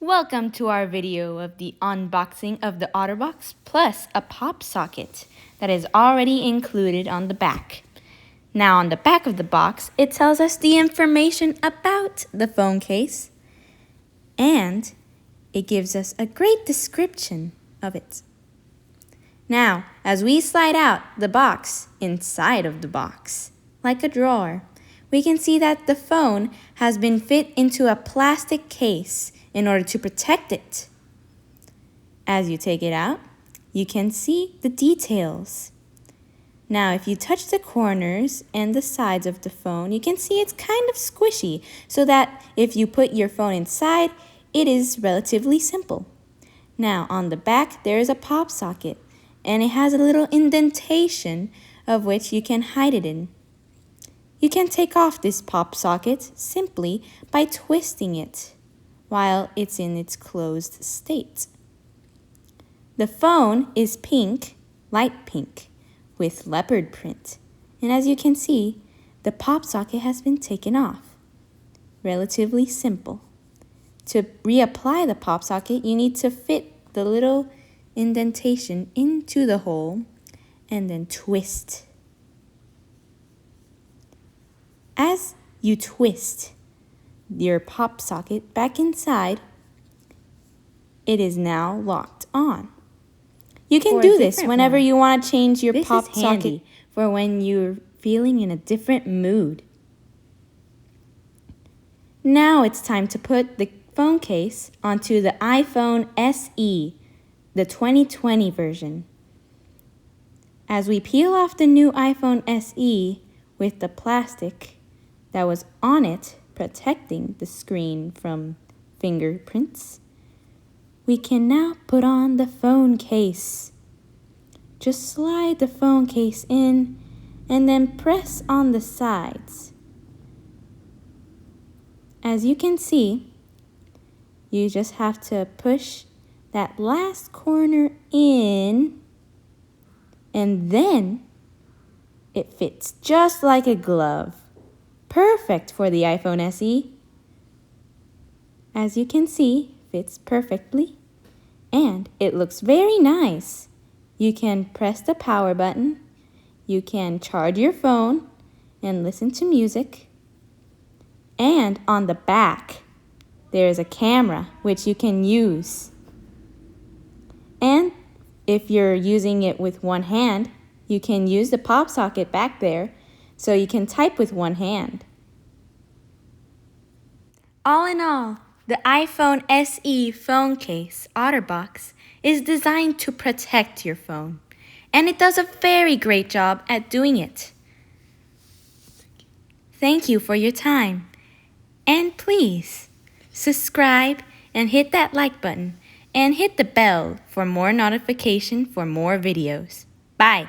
Welcome to our video of the unboxing of the Otterbox plus a PopSocket that is already included on the back. Now on the back of the box, it tells us the information about the phone case and it gives us a great description of it. Now, as we slide out the box inside of the box, like a drawer, we can see that the phone has been fit into a plastic case in order to protect it. As you take it out, you can see the details. Now, if you touch the corners and the sides of the phone, you can see it's kind of squishy, so that if you put your phone inside, it is relatively simple. Now, on the back, there is a pop socket, and it has a little indentation of which you can hide it in. You can take off this pop socket simply by twisting it while it's in its closed state. The phone is pink, light pink, with leopard print. And as you can see, the pop socket has been taken off. Relatively simple. To reapply the pop socket, you need to fit the little indentation into the hole and then twist. As you twist your pop socket back inside, it is now locked on. You can do this whenever you want to change your pop socket for when you're feeling in a different mood. Now it's time to put the phone case onto the iPhone SE, the 2020 version. As we peel off the new iPhone SE with the plastic that was on it, protecting the screen from fingerprints, we can now put on the phone case. Just slide the phone case in and then press on the sides. As you can see, you just have to push that last corner in, and then it fits just like a glove. Perfect for the iPhone SE. As you can see, fits perfectly and it looks very nice. You can press the power button, you can charge your phone and listen to music, and on the back there is a camera which you can use. And if you're using it with one hand, you can use the pop socket back there so you can type with one hand. All in all, the iPhone SE phone case Otterbox is designed to protect your phone, and it does a very great job at doing it. Thank you for your time, and please subscribe and hit that like button and hit the bell for more notification for more videos. Bye!